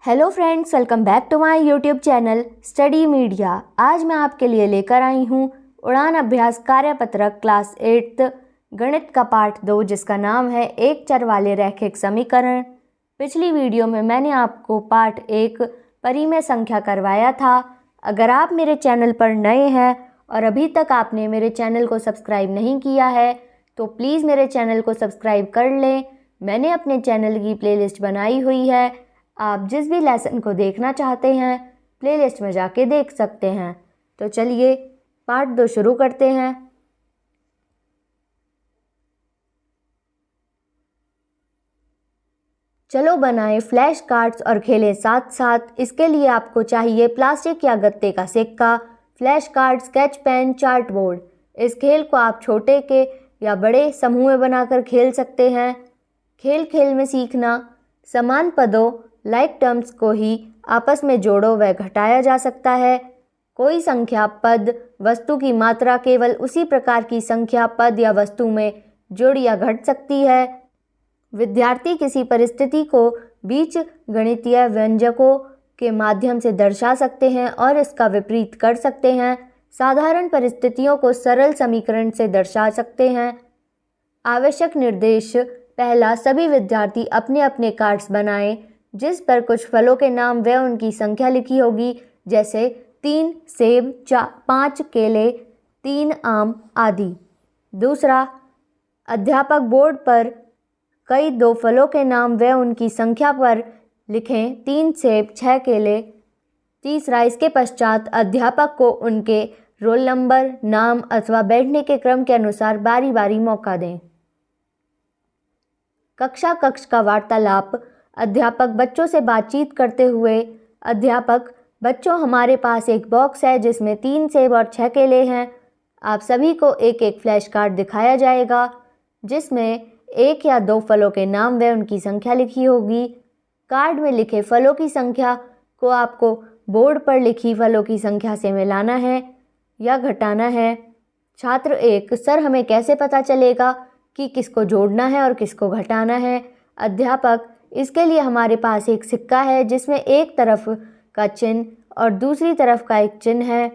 Hello friends, welcome back to my YouTube channel study media. आज मैं आपके लिए लेकर आई हूँ उड़ान अभ्यास कार्यपत्रक क्लास 8 गणित का पार्ट 2, जिसका नाम है एक चर वाले रैखिक समीकरण। पिछली वीडियो में मैंने आपको पार्ट 1 परिमेय संख्या करवाया था। अगर आप मेरे चैनल पर नए हैं और अभी तक आपने मेरे चैनल को सब्सक्राइब नहीं किया है तो प्लीज़ मेरे चैनल को सब्सक्राइब कर लें। मैंने अपने चैनल की प्लेलिस्ट बनाई हुई है, आप जिस भी लेसन को देखना चाहते हैं प्लेलिस्ट में जाके देख सकते हैं। तो चलिए पार्ट 2 शुरू करते हैं। चलो बनाएं फ्लैश कार्ड्स और खेलें साथ साथ। इसके लिए आपको चाहिए प्लास्टिक या गत्ते का सिक्का, flash card, sketch pen, chart board. इस खेल को आप छोटे के या बड़े समूह में बनाकर खेल सकते हैं। खेल में सीखना, समान पदों लाइक टर्म्स को ही आपस में जोड़ो व घटाया जा सकता है। कोई संख्या, पद, वस्तु की मात्रा केवल उसी प्रकार की संख्या, पद या वस्तु में जुड़ या घट सकती है। विद्यार्थी किसी परिस्थिति को बीज गणितीय व्यंजकों के माध्यम से दर्शा सकते हैं और इसका विपरीत कर सकते हैं। साधारण परिस्थितियों को सरल समीकरण से दर्शा सकते हैं। आवश्यक निर्देश: पहला, सभी विद्यार्थी अपने अपने कार्ड्स बनाएं जिस पर कुछ फलों के नाम व उनकी संख्या लिखी होगी, जैसे 3 सेब, 5 केले, 3 आम आदि। दूसरा, अध्यापक बोर्ड पर कई 2 फलों के नाम व उनकी संख्या पर लिखें, 3 सेब, 6 केले। तीसरा, इसके पश्चात अध्यापक को उनके रोल नंबर, नाम अथवा बैठने के क्रम के अनुसार बारी बारी मौका दें। कक्ष का वार्तालाप: अध्यापक बच्चों से बातचीत करते हुए, अध्यापक, बच्चों, हमारे पास एक बॉक्स है जिसमें 3 सेब और 6 केले हैं। आप सभी को एक एक फ्लैश कार्ड दिखाया जाएगा जिसमें 1 या 2 फलों के नाम व उनकी संख्या लिखी होगी। कार्ड में लिखे फलों की संख्या को आपको बोर्ड पर लिखी फलों की संख्या से मिलाना है या घटाना है। छात्र 1: सर, हमें कैसे पता चलेगा कि किसको जोड़ना है और किसको घटाना है? अध्यापक: इसके लिए हमारे पास एक सिक्का है जिसमें एक तरफ का चिन्ह और दूसरी तरफ का एक चिन्ह है।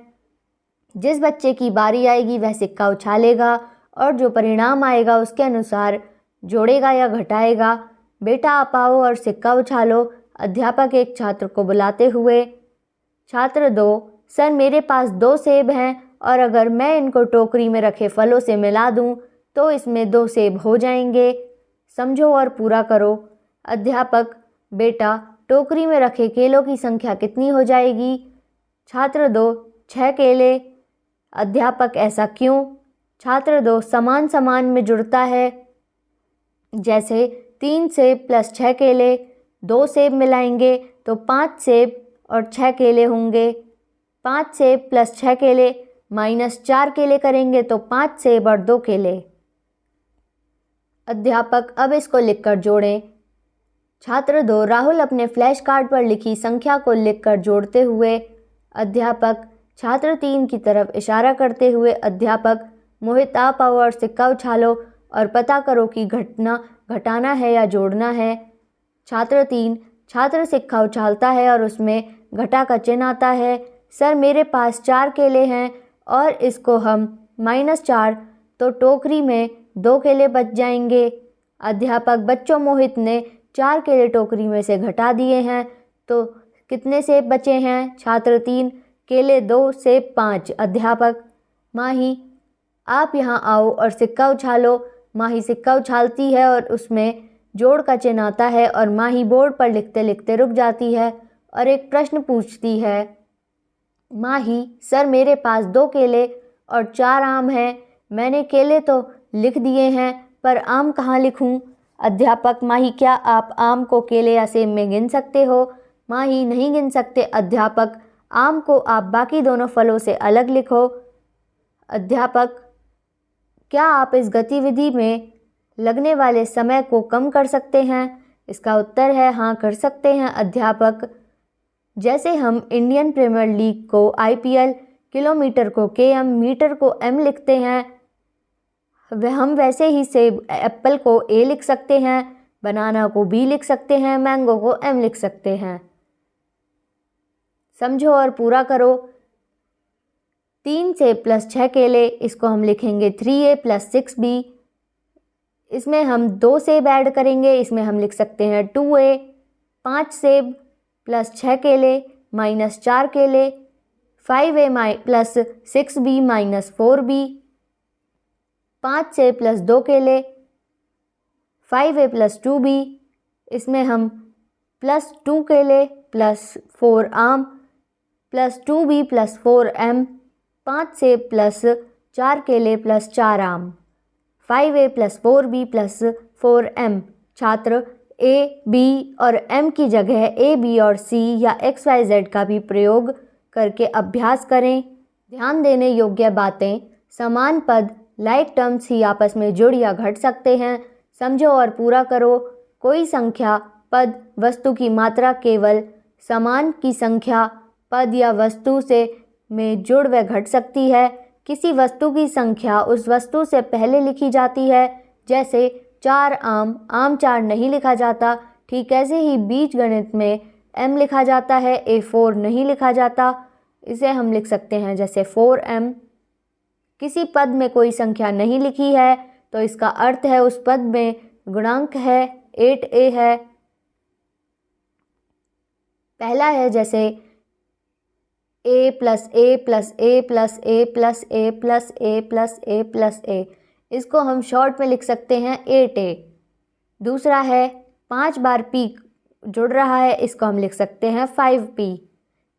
जिस बच्चे की बारी आएगी वह सिक्का उछालेगा और जो परिणाम आएगा उसके अनुसार जोड़ेगा या घटाएगा। बेटा, आप आओ और सिक्का उछालो। अध्यापक एक छात्र को बुलाते हुए। छात्र 2: सर, मेरे पास 2 सेब हैं और अगर मैं इनको टोकरी में रखे फलों से मिला दूं तो इसमें 2 सेब हो जाएंगे। समझो और पूरा करो। अध्यापक: बेटा, टोकरी में रखे केलों की संख्या कितनी हो जाएगी? छात्र 2: 6 केले। अध्यापक: ऐसा क्यों? छात्र 2: समान समान में जुड़ता है, जैसे 3 सेब प्लस 6 केले। 2 सेब मिलाएंगे तो 5 सेब और 6 केले होंगे। 5 सेब प्लस 6 केले माइनस 4 केले करेंगे तो 5 सेब और 2 केले। अध्यापक: अब इसको लिखकर जोड़ें। छात्र 2: राहुल अपने फ्लैश कार्ड पर लिखी संख्या को लिखकर जोड़ते हुए। अध्यापक छात्र 3 की तरफ इशारा करते हुए। अध्यापक: मोहित, आप आओ और सिक्का उछालो और पता करो कि घटाना है या जोड़ना है। छात्र 3: छात्र सिक्का उछालता है और उसमें घटा का चिन्ह आता है। सर, मेरे पास 4 केले हैं और इसको हम -4 तो टोकरी में 2 केले बच जाएंगे। अध्यापक: बच्चों, मोहित ने 4 केले टोकरी में से घटा दिए हैं तो कितने सेब बचे हैं? छात्र 3: केले 2, सेब 5। अध्यापक: माही, आप यहाँ आओ और सिक्का उछालो। माही सिक्का उछालती है और उसमें जोड़ का चिन्ह आता है और माही बोर्ड पर लिखते लिखते रुक जाती है और एक प्रश्न पूछती है। माही: सर, मेरे पास 2 केले और 4 आम हैं। मैंने केले तो लिख दिए हैं पर आम कहाँ लिखूं? अध्यापक: माही, क्या आप आम को केले या सेब में गिन सकते हो? माही: नहीं गिन सकते। अध्यापक: आम को आप बाकी दोनों फलों से अलग लिखो। अध्यापक: क्या आप इस गतिविधि में लगने वाले समय को कम कर सकते हैं? इसका उत्तर है हाँ, कर सकते हैं। अध्यापक: जैसे हम इंडियन प्रीमियर लीग को IPL, किलोमीटर को km, मीटर को m लिखते हैं, हम वैसे ही सेब एप्पल को A लिख सकते हैं, बनाना को B लिख सकते हैं, मैंगो को M लिख सकते हैं। समझो और पूरा करो। 3 सेब प्लस 6 केले, इसको हम लिखेंगे 3A प्लस 6B। इसमें हम 2 सेब ऐड करेंगे, इसमें हम लिख सकते हैं 2A। 5 सेब प्लस 6 केले माइनस 4 केले, 5A plus 6B minus 4B। 5 सेब प्लस 2 केले, 5A प्लस 2B। इसमें हम प्लस 2 केले प्लस 4 आम प्लस 2B प्लस 4M। 5 सेब प्लस 4 केले प्लस 4 आम, 5A plus 4B plus 4M। छात्र A, B और M की जगह A, B और C या XYZ का भी प्रयोग करके अभ्यास करें। ध्यान देने योग्य बातें, समान पद लाइक टर्म्स ही आपस में जुड़ या घट सकते हैं। समझो और पूरा करो। कोई संख्या, पद, वस्तु की मात्रा केवल समान की संख्या, पद या वस्तु से में जुड़ व घट सकती है। किसी वस्तु की संख्या उस वस्तु से पहले लिखी जाती है, जैसे 4 आम 4 नहीं लिखा जाता। ठीक ऐसे ही बीज गणित में m लिखा जाता है, A4 नहीं लिखा जाता। इसे हम लिख सकते हैं जैसे 4m। किसी पद में कोई संख्या नहीं लिखी है तो इसका अर्थ है उस पद में गुणांक है, 8A है। पहला है जैसे A plus A plus A plus A plus A plus A plus A plus A, इसको हम शॉर्ट में लिख सकते हैं 8A। दूसरा है 5 बार P जुड़ रहा है, इसको हम लिख सकते हैं 5P।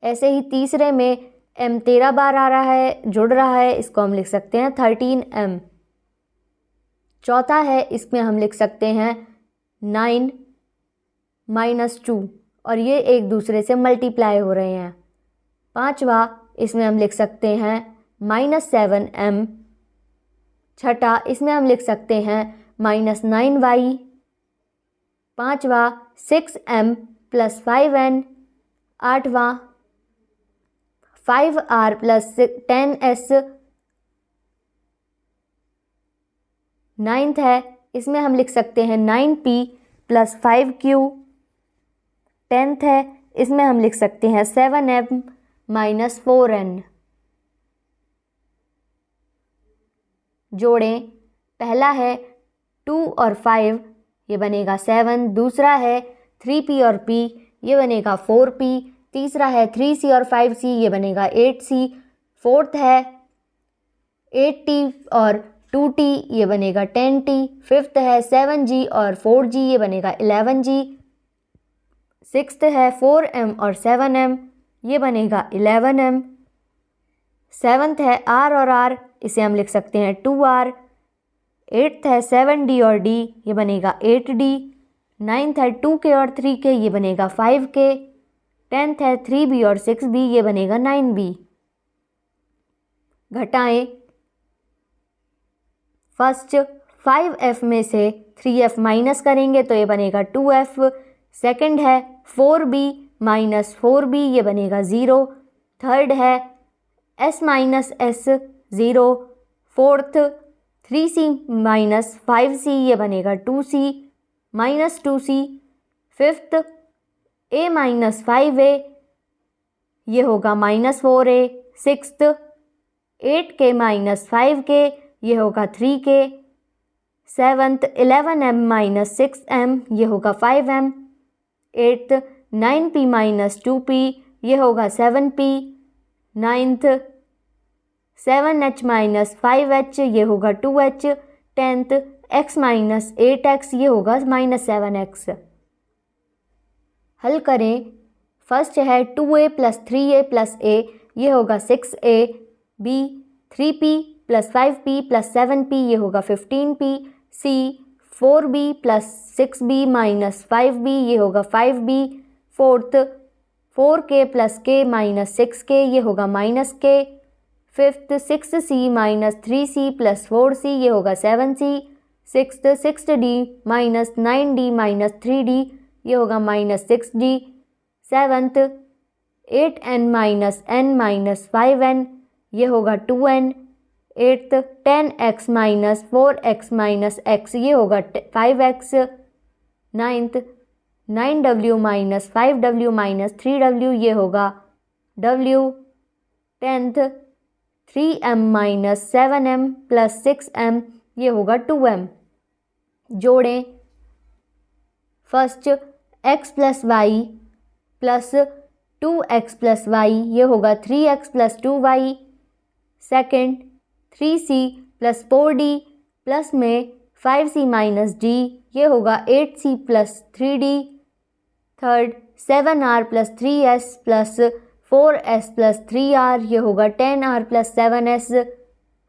ऐसे ही तीसरे में M 13 बार आ रहा है, जुड़ रहा है, इसको हम लिख सकते हैं 13M। चौथा है, इसमें हम लिख सकते हैं 9 माइनस 2 और ये एक दूसरे से मल्टीप्लाई हो रहे हैं। पांचवा, इसमें हम लिख सकते हैं -7M। छठा, इसमें हम लिख सकते हैं -9Y। पांचवा 6M प्लस 5N। आठवां 5R प्लस 10S। नाइन्थ है, इसमें हम लिख सकते हैं 9P प्लस 5Q। 10th है, इसमें हम लिख सकते हैं 7M माइनस 4N। जोड़ें। पहला है 2 और 5, ये बनेगा 7। दूसरा है 3P और P, ये बनेगा 4P। तीसरा है 3C और 5C, ये बनेगा 8C। फोर्थ है 8T और 2T, ये बनेगा 10T। फिफ्थ है 7G और 4G, ये बनेगा 11G। सिक्स्थ है 4M और 7M, ये बनेगा 11M। सेवन्थ है R और R, इसे हम लिख सकते हैं 2R। एट्थ है 7D और D, ये बनेगा 8D। नाइन्थ है 2K और 3K, ये बनेगा 5K। 10th है 3B और 6B, ये बनेगा 9B। घटाएं। फर्स्ट 5F में से 3F माइनस करेंगे तो ये बनेगा 2F। सेकंड है 4B माइनस 4B, ये बनेगा 0। थर्ड है S minus S 0। Fourth 3C minus 5C, ये बनेगा 2C minus 2C। Fifth A minus 5A, ये होगा minus 4A। Sixth 8K minus 5K, ये होगा 3K। Seventh 11M minus 6M, ये होगा 5M। Eighth 9P minus 2P, ये होगा 7P। Ninth 7H minus 5H, ये होगा 2H। 10th X minus 8X, ये होगा माइनस 7X। हल करें। फर्स्ट है 2A plus 3A plus A, ये होगा 6A। B 3P plus 5P plus 7P, ये होगा 15P। C 4B plus 6B minus 5B, ये होगा 5B। Fourth 4K plus K minus 6K, ये होगा minus K। Fifth 6C minus 3C plus 4C, ये होगा 7C। Sixth 6D minus 9D minus 3D, ये होगा minus 6D। Seventh 8N minus N minus 5N, ये होगा 2N। Eighth 10X minus 4X minus X, ये होगा 5X। Ninth 9W minus 5W minus 3W, ये होगा W 10th 3m minus 7m plus 6m, ये होगा 2m। जोड़ें first x plus y plus 2x plus y, ये होगा 3x plus 2y। Second 3c plus 4d plus में 5c minus d, ये होगा 8c plus 3d। Third 7r plus 3s plus 4s plus 3r, ये होगा 10r plus 7s।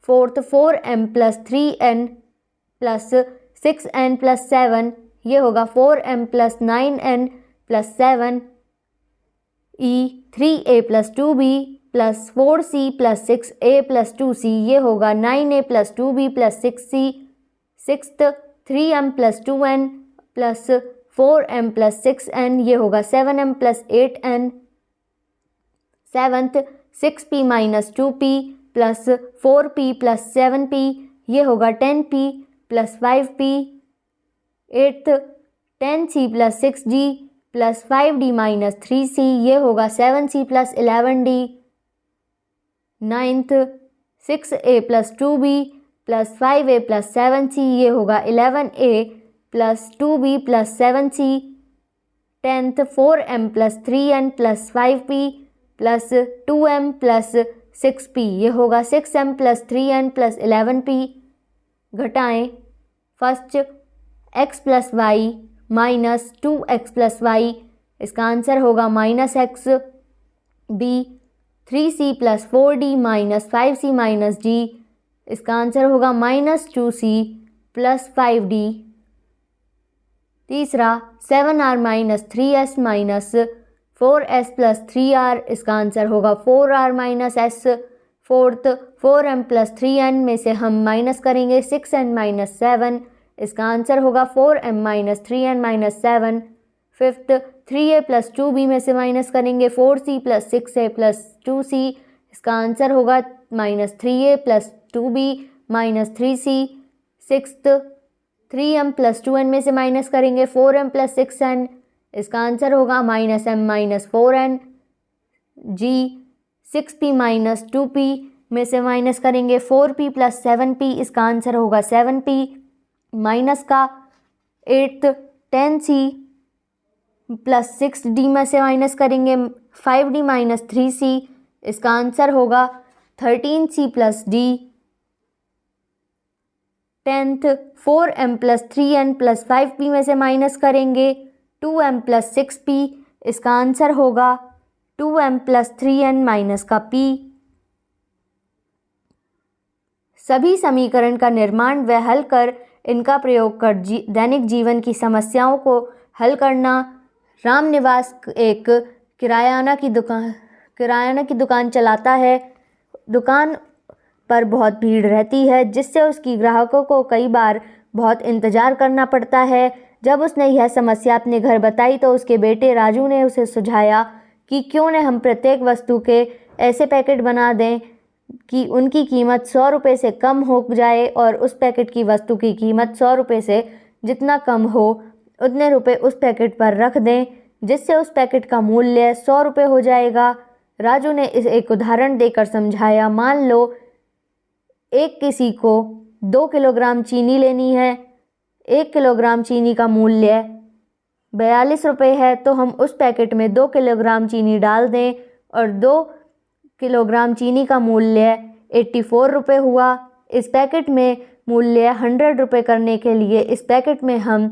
Fourth 4m plus 3n plus 6n plus 7, ये होगा 4m plus 9n plus 7। ई 3a plus 2b plus 4c plus 6a plus 2c, ये होगा 9a plus 2b plus 6c। Sixth 3m plus 2n plus 4m plus 6n, ये होगा 7m plus 8n। Seventh 6p minus 2p plus 4p plus 7p, ये होगा 10p plus 5p। Eighth 10c plus 6d plus 5d minus 3c, ये होगा 7c plus 11d। Ninth 6a plus 2b plus 5a plus 7c, ये होगा 11a plus 2b plus 7c। Tenth 4m plus 3n plus 5p plus 2m plus 6p, ये होगा 6m plus 3n plus 11p। घटाएं first x plus y minus 2x plus y, इसका answer होगा minus x। b 3c plus 4d minus 5c minus d, इसका answer होगा minus 2c plus 5d। तीसरा 7r minus 3s minus 4s plus 3r, इसका answer होगा 4r minus s। Fourth 4m plus 3n में से हम minus करेंगे 6n minus 7, इसका आंसर होगा 4m minus 3n minus 7। Fifth 3a plus 2b में से माइनस करेंगे 4c plus 6a plus 2c, इसका आंसर होगा minus 3a plus 2b minus 3c। Sixth 3m plus 2n में से माइनस करेंगे 4m प्लस 6n, इसका आंसर होगा minus m minus 4n। g 6p minus 2p में से माइनस करेंगे 4p प्लस 7p, इसका आंसर होगा 7p। माइनस का एट्थ 10c प्लस 6d में से माइनस करेंगे 5d माइनस 3c, इसका आंसर होगा 13c plus d। Tenth 4m plus 3n plus 5p में से माइनस करेंगे 2m प्लस 6p, इसका आंसर होगा 2m प्लस 3n माइनस का p। सभी समीकरण का निर्माण व हल कर इनका प्रयोग कर दैनिक जीवन की समस्याओं को हल करना। रामनिवास एक किरायाना की दुकान चलाता है। दुकान पर बहुत भीड़ रहती है, जिससे उसकी ग्राहकों को कई बार बहुत इंतज़ार करना पड़ता है। जब उसने यह समस्या अपने घर बताई तो उसके बेटे राजू ने उसे सुझाया कि क्यों न हम प्रत्येक वस्तु के ऐसे पैकेट बना दें कि उनकी कीमत 100 रुपये से कम हो जाए और उस पैकेट की वस्तु की कीमत 100 रुपये से जितना कम हो उतने रुपए उस पैकेट पर रख दें, जिससे उस पैकेट का मूल्य 100 रुपये हो जाएगा। राजू ने इस एक उदाहरण देकर समझाया। मान लो एक किसी को 2 किलोग्राम चीनी लेनी है। 1 किलोग्राम चीनी का मूल्य 42 रुपये है, तो हम उस पैकेट में 2 किलोग्राम चीनी डाल दें और 2 किलोग्राम चीनी का मूल्य 84 रुपये हुआ। इस पैकेट में मूल्य 100 रुपये करने के लिए इस पैकेट में हम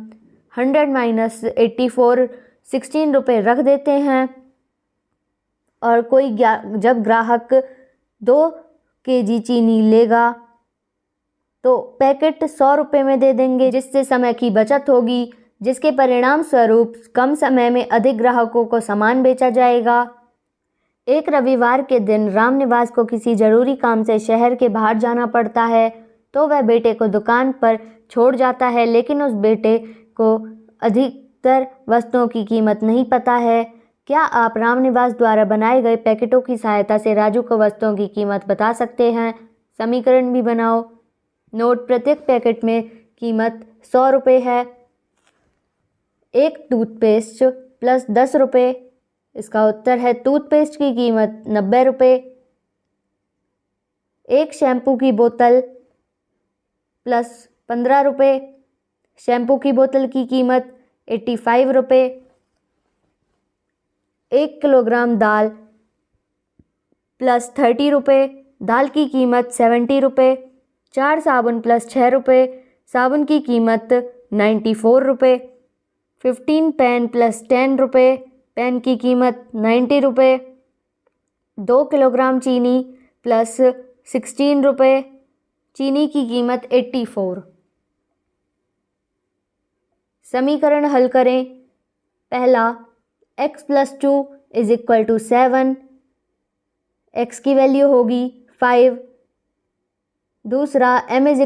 100 माइनस 84 16 रुपये रख देते हैं और जब ग्राहक 2 केजी चीनी लेगा तो पैकेट 100 रुपये में दे देंगे, जिससे समय की बचत होगी, जिसके परिणाम स्वरूप कम समय में अधिक ग्राहकों को सामान बेचा जाएगा। एक रविवार के दिन रामनिवास को किसी जरूरी काम से शहर के बाहर जाना पड़ता है, तो वह बेटे को दुकान पर छोड़ जाता है, लेकिन उस बेटे को अधिकतर वस्तुओं की कीमत नहीं पता है। क्या आप रामनिवास द्वारा बनाए गए पैकेटों की सहायता से राजू को वस्तुओं की कीमत बता सकते हैं? समीकरण भी बनाओ। नोट: प्रत्येक पैकेट में कीमत 100 रुपये है। एक टूथपेस्ट प्लस 10 रुपये, इसका उत्तर है टूथपेस्ट की कीमत 90 रुपये, एक शैम्पू की बोतल प्लस 15 रुपये, शैम्पू की बोतल की कीमत 85 रुपये, 1 किलोग्राम दाल प्लस 30 रुपये, दाल की कीमत 70 रुपये, 4 साबुन प्लस 6 रुपये, साबुन की कीमत 94 रुपये, 15 पेन प्लस 10 रुपये, पेन की कीमत 90 रुपये, 2 किलोग्राम चीनी प्लस 16 रुपये, चीनी की कीमत 84। समीकरण हल करें। पहला x + 2 = 7, x की वैल्यू होगी 5। दूसरा m =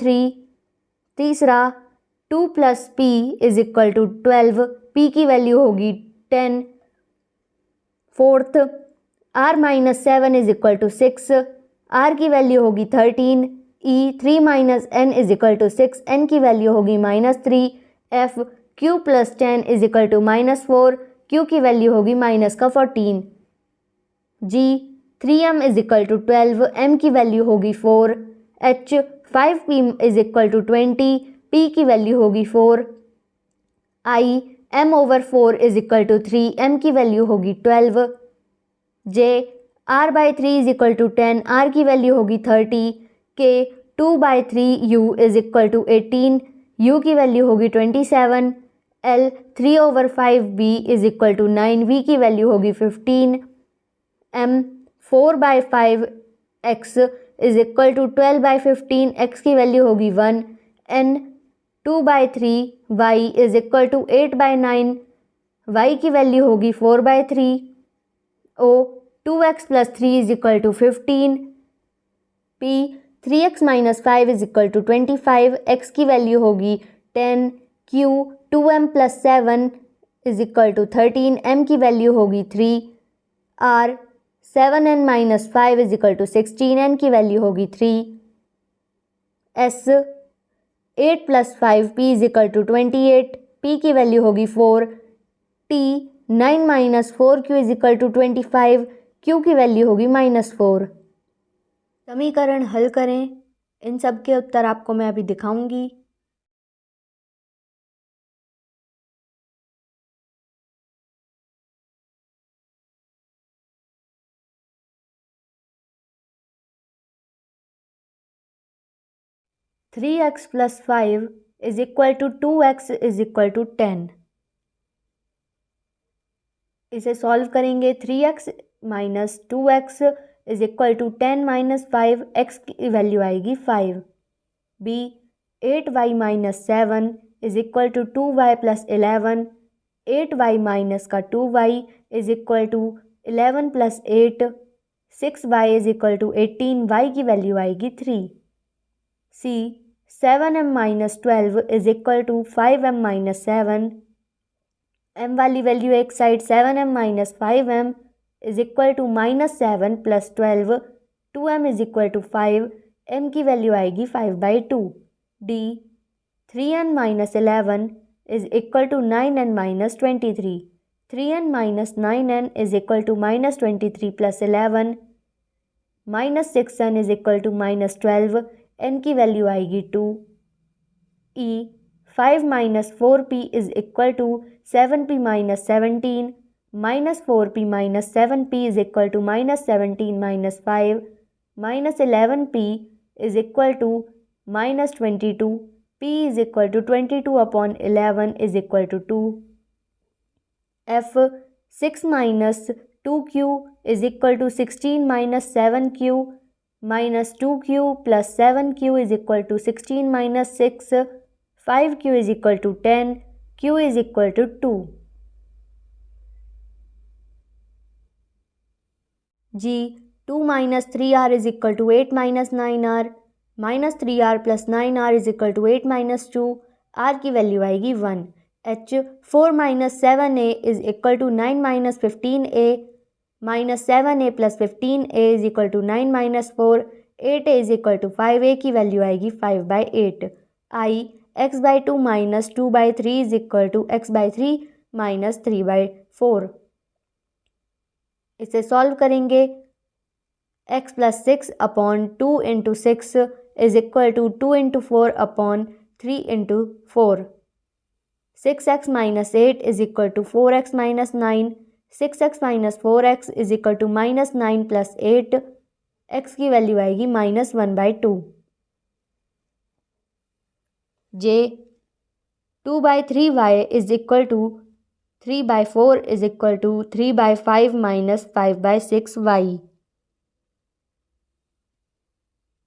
3, तीसरा 2 + p = 12, p की वैल्यू होगी 10। फोर्थ r - 7 = 6, r की वैल्यू होगी 13। e 3 - n = 6, n की वैल्यू होगी -3। f q + 10 = -4, q की वैल्यू होगी -14। g 3m = 12, m की वैल्यू होगी 4। h 5p = 20, p की वैल्यू होगी 4। i m/4 = 3, m की वैल्यू होगी 12। j r/3 = 10, r की वैल्यू होगी 30। k 2/3 u = 18, u की वैल्यू होगी 27। l 3/5 b = 9, v की वैल्यू होगी 15। m 4/5 x = 12/15, x की वैल्यू होगी 1। n 2/3 y = 8/9, y की वैल्यू होगी 4/3। o 2x + 3 = 15। p 3x - 5 = 25, x की वैल्यू होगी 10। q 2m + 7 = 13, m की वैल्यू होगी 3। r 7n - 5 = 16, n की वैल्यू होगी 3। s 8 + 5p = 28, p की वैल्यू होगी 4। t 9 - 4q = 25, q की वैल्यू होगी -4। समीकरण हल करें। इन सब के उत्तर आपको मैं अभी दिखाऊंगी। Three x + 5 = 2x = 10। इसे सॉल्व करेंगे। 3x - 2x = 10 - 5, x की वैल्यू आएगी 5। b 8y - 7 = 2y + 11, 8y - 2y = 11 + 8, 6y = 18, y की वैल्यू आएगी 3। c 7m - 12 = 5m - 7, m वाली वैल्यू एक side 7m - 5m = -7 + 12, 2m = 5, m की वैल्यू आएगी 5/2। d 3n - 11 = 9n - 23, 3n - 9n = -23 + 11, -6n = -12, n की वैल्यू आएगी 2। e 5 - 4p = 7p - 17, -4p - 7p = -17 - 5, -11p = -22, p = 22/11 = 2। f 6 - 2q = 16 - 7q, -2q + 7q = 16 - 6, 5q = 10, q = 2। g 2 - 3r = 8 - 9r, -3r + 9r = 8 - 2, r की value आएगी 1। h 4 - 7a = 9 - 15a, -7a + 15a = 9 - 4, 8a = 5, a की value आएगी 5/8। i x/2 - 2/3 = x/3 - 3/4। इसे solve करेंगे। x + 6 upon 2 × 6 is equal to 2 × 4 upon 3 × 4। 6x - 8 is equal to 4x - 9। 6x - 4x is equal to -9 + 8। x की value आएगी -1/2। j 2/3y is equal to 3/4 is equal to 3/5 - 5/6y।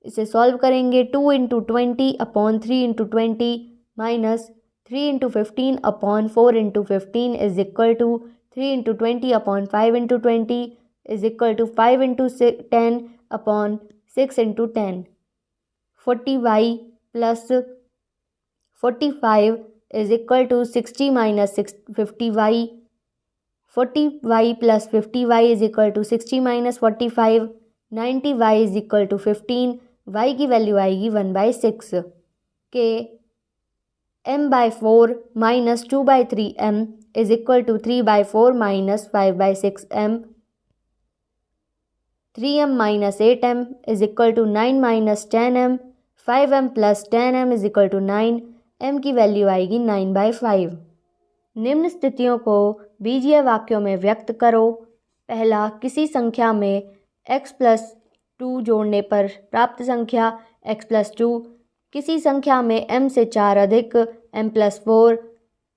इसे solve करेंगे। 2 × 20 upon 3 × 20 minus 3 × 15 upon 4 × 15 is equal to 3 × 20 upon 5 × 20 is equal to 5 × 10 upon 6 × 10। 40y + 45 is equal to 60 - 50y। 40y + 50y is equal to 60 - 45। 90y is equal to 15। y की value आएगी 1/6 के m/4 - 2/3m is equal to 3/4 - 5/6m। 3m - 8m is equal to 9 - 10m। 5m + 10m is equal to 9। m की value आएगी 9/5। निम्न स्थितियों को बीजीय वाक्यों में व्यक्त करो। पहला, किसी संख्या में x + 2 जोड़ने पर प्राप्त संख्या x + 2। किसी संख्या में m से 4 अधिक m + 4।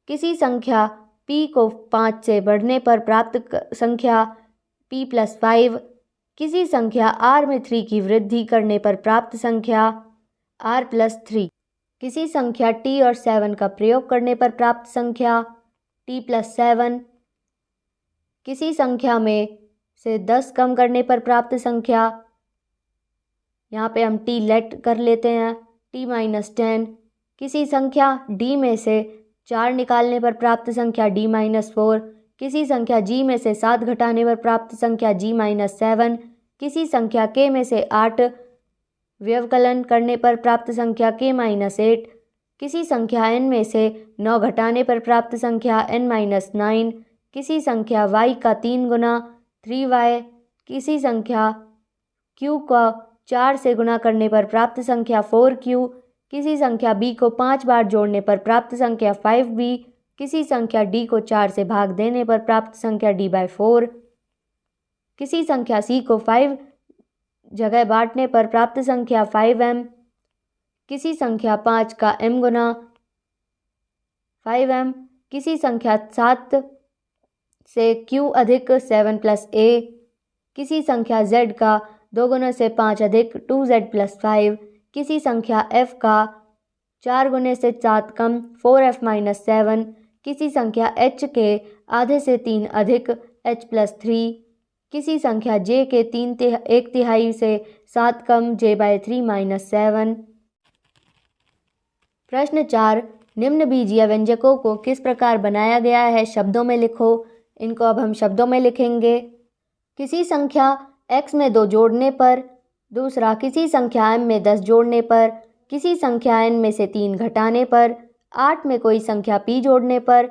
किसी संख्या p को 5 से बढ़ने पर प्राप्त संख्या p + 5। किसी संख्या r में 3 की वृद्धि करने पर प्राप्त संख्या r + 3। किसी संख्या t और 7 का प्रयोग करने पर प्राप्त संख्या t + 7। किसी संख्या में से 10 कम करने पर प्राप्त संख्या, यहाँ पे हम t लेट कर लेते हैं, t - 10। किसी संख्या d में से 4 निकालने पर प्राप्त संख्या d - 4। किसी संख्या g में से 7 घटाने पर प्राप्त संख्या g - 7। किसी संख्या k में से 8 व्यवकलन करने पर प्राप्त संख्या k - 8। किसी संख्या n में से 9 घटाने पर प्राप्त संख्या n - 9। किसी संख्या y का 3 गुना 3y। किसी संख्या q का 4 से गुणा करने पर प्राप्त संख्या 4q। किसी संख्या b को 5 बार जोड़ने पर प्राप्त संख्या 5b। किसी संख्या d को 4 से भाग देने पर प्राप्त संख्या d/4। किसी संख्या c को 5 जगह बांटने पर प्राप्त संख्या 5m। किसी संख्या 5 का m गुना 5m। किसी संख्या 7 से q अधिक 7 + a। किसी संख्या z का 2 गुने से 5 अधिक 2z + 5। किसी संख्या f का 4 गुने से 7 कम 4f - 7। किसी संख्या h के आधे से 3 अधिक h + 3। किसी संख्या j के 1/3 से 7 कम j/3 - 7। प्रश्न 4, निम्न बीजीय व्यंजकों को किस प्रकार बनाया गया है शब्दों में लिखो। इनको अब हम शब्दों में लिखेंगे। किसी संख्या x में 2 जोड़ने पर। दूसरा, किसी संख्या m में 10 जोड़ने पर। किसी संख्या n में से 3 घटाने पर। 8 में कोई संख्या p जोड़ने पर।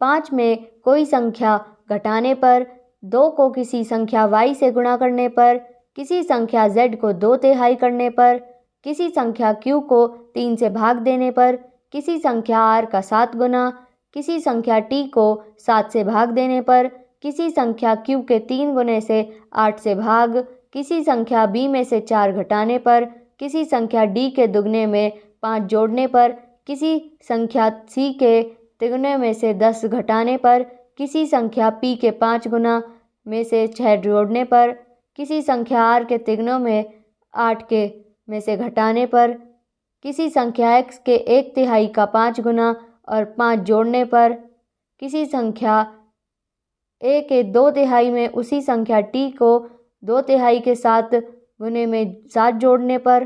5 में कोई संख्या घटाने पर। 2 को किसी संख्या y से गुणा करने पर। किसी संख्या z को 2/3 करने पर। किसी संख्या q को 3 से भाग देने पर। किसी संख्या r का 7 गुना। किसी संख्या t को 7 से भाग देने पर। किसी संख्या q के 3 गुने से 8 से भाग। किसी संख्या b में से 4 घटाने पर। किसी संख्या d के दुगने में 5 जोड़ने पर। किसी संख्या c के तिगुने में से 10 घटाने पर। किसी संख्या p के 5 गुना में से 6 जोड़ने पर। किसी संख्या r के तिगनों में 8 के में से घटाने पर। किसी संख्या x के 1/3 का 5 गुना और 5 जोड़ने पर। किसी संख्या a के 2/3 में उसी संख्या t को 2/3 के 7 गुने में 7 जोड़ने पर।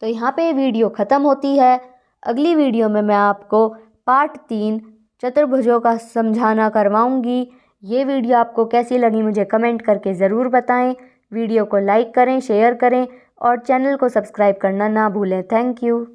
तो यहाँ पे वीडियो ख़त्म होती है। अगली वीडियो में मैं आपको पार्ट 3 चतुर्भुजों का समझाना करवाऊँगी। ये वीडियो आपको कैसी लगी मुझे कमेंट करके ज़रूर बताएं। वीडियो को लाइक करें, शेयर करें और चैनल को सब्सक्राइब करना ना भूलें। Thank you.